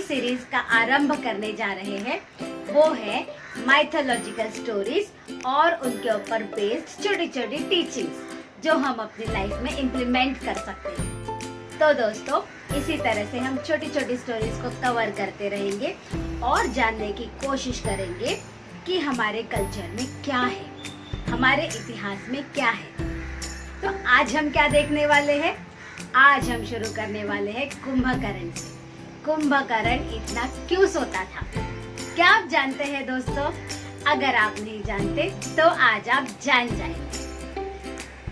Series का आरंभ करने जा रहे हैं वो है माइथोलॉजिकल स्टोरीज और उनके ऊपर बेस्ड छोटी छोटी टीचिंग्स जो हम अपनी लाइफ में इम्प्लीमेंट कर सकते हैं। तो दोस्तों, इसी तरह से हम छोटी छोटी स्टोरीज को कवर करते रहेंगे और जानने की कोशिश करेंगे कि हमारे कल्चर में क्या है, हमारे इतिहास में क्या है। तो आज हम क्या देखने वाले हैं? आज हम शुरू करने वाले हैं कुंभकर्ण से। कुंभकर्ण इतना क्यों सोता था, क्या आप जानते हैं दोस्तों? अगर आप नहीं जानते तो आज आप जान जाएंगे।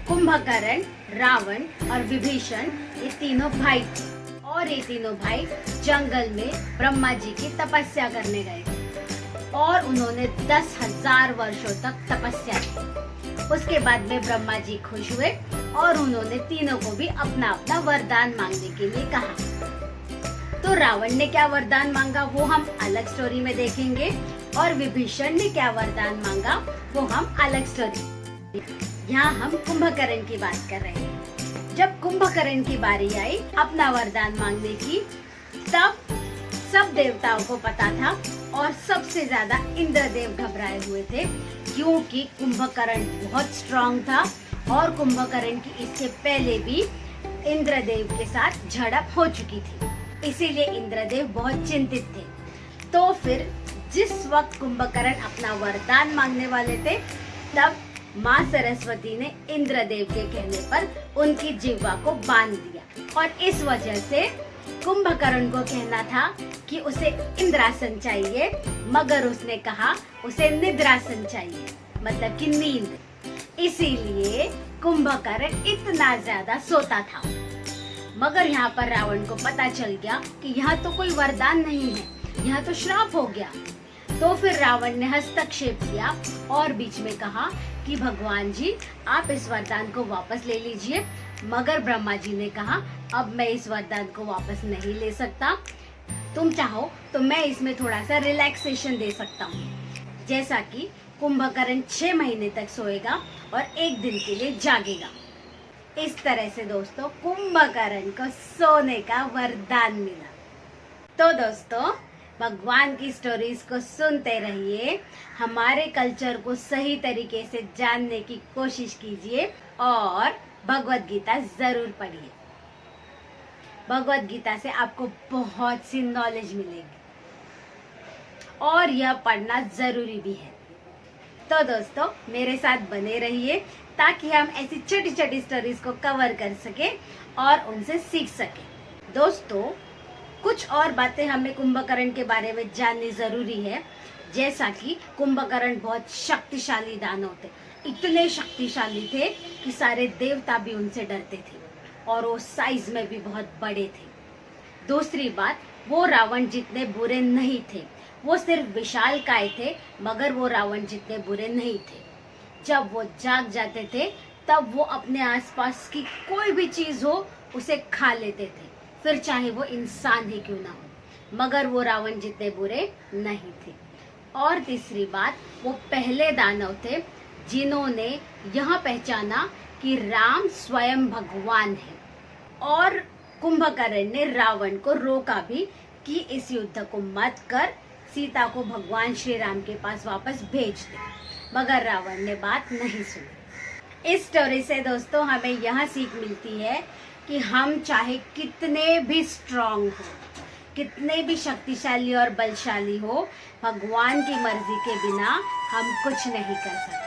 कुंभकर्ण, रावण और विभीषण ये तीनों भाई थे और ये तीनों भाई जंगल में ब्रह्मा जी की तपस्या करने गए थे और उन्होंने 10,000 वर्षों तक तपस्या की। उसके बाद में ब्रह्मा जी खुश हुए और उन्होंने तीनों को भी अपना अपना वरदान मांगने के लिए कहा। तो रावण ने क्या वरदान मांगा वो हम अलग स्टोरी में देखेंगे और विभीषण ने क्या वरदान मांगा वो हम अलग स्टोरी। यहाँ हम कुंभकर्ण की बात कर रहे हैं। जब कुंभकर्ण की बारी आई अपना वरदान मांगने की, तब सब देवताओं को पता था और सबसे ज्यादा इंद्रदेव घबराए हुए थे, क्योंकि कुंभकर्ण बहुत स्ट्रांग था और कुंभकर्ण की इससे पहले भी इंद्रदेव के साथ झड़प हो चुकी थी, इसीलिए इंद्रदेव बहुत चिंतित थे। तो फिर जिस वक्त कुंभकर्ण अपना वरदान मांगने वाले थे, तब माँ सरस्वती ने इंद्रदेव के कहने पर उनकी जिह्वा को बांध दिया और इस वजह से कुंभकर्ण को कहना था कि उसे इंद्रासन चाहिए, मगर उसने कहा उसे निद्रासन चाहिए, मतलब कि नींद। इसीलिए कुंभकर्ण इतना ज्यादा सोता था। मगर यहाँ पर रावण को पता चल गया कि यहाँ तो कोई वरदान नहीं है, यहाँ तो श्राप हो गया। तो फिर रावण ने हस्तक्षेप किया और बीच में कहा कि भगवान जी आप इस वरदान को वापस ले लीजिए। मगर ब्रह्मा जी ने कहा अब मैं इस वरदान को वापस नहीं ले सकता, तुम चाहो तो मैं इसमें थोड़ा सा रिलैक्सेशन दे सकता हूँ। जैसा कि कुंभकर्ण 6 महीने तक सोएगा और 1 दिन के लिए जागेगा। इस तरह से दोस्तों कुंभकर्ण को सोने का वरदान मिला। तो दोस्तों, भगवान की स्टोरीज को सुनते रहिए, हमारे कल्चर को सही तरीके से जानने की कोशिश कीजिए और भगवत गीता जरूर पढ़िए। भगवत गीता से आपको बहुत सी नॉलेज मिलेगी और यह पढ़ना जरूरी भी है। तो दोस्तों, मेरे साथ बने रहिए ताकि हम ऐसी छोटी छोटी स्टोरीज को कवर कर सके और उनसे सीख सके। दोस्तों, कुछ और बातें हमें कुंभकर्ण के बारे में जाननी जरूरी है, जैसा कि कुंभकर्ण बहुत शक्तिशाली दानव थे। इतने शक्तिशाली थे कि सारे देवता भी उनसे डरते थे और वो साइज में भी बहुत बड़े थे। दूसरी बात, वो रावण जितने बुरे नहीं थे, वो सिर्फ विशालकाय थे, मगर वो रावण जितने बुरे नहीं थे। जब वो जाग जाते थे तब वो अपने आसपास की कोई भी चीज हो उसे खा लेते थे, फिर चाहे वो इंसान ही क्यों ना हो, मगर वो रावण जितने बुरे नहीं थे। और तीसरी बात, वो पहले दानव थे जिन्होंने यह पहचाना कि राम स्वयं भगवान है। और कुंभकर्ण ने रावण को रोका भी कि इस युद्ध को मत कर, सीता को भगवान श्री राम के पास वापस भेज दे, मगर रावण ने बात नहीं सुनी। इस स्टोरी से दोस्तों हमें यह सीख मिलती है कि हम चाहे कितने भी स्ट्रांग हो, कितने भी शक्तिशाली और बलशाली हो, भगवान की मर्जी के बिना हम कुछ नहीं कर सकते।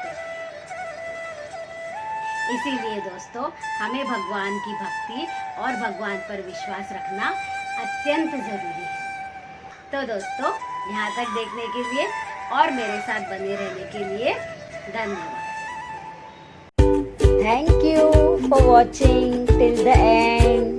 इसीलिए दोस्तों, हमें भगवान की भक्ति और भगवान पर विश्वास रखना अत्यंत जरूरी है। तो दोस्तों, यहाँ तक देखने के लिए और मेरे साथ बने रहने के लिए धन्यवाद। Thank you for watching till the end.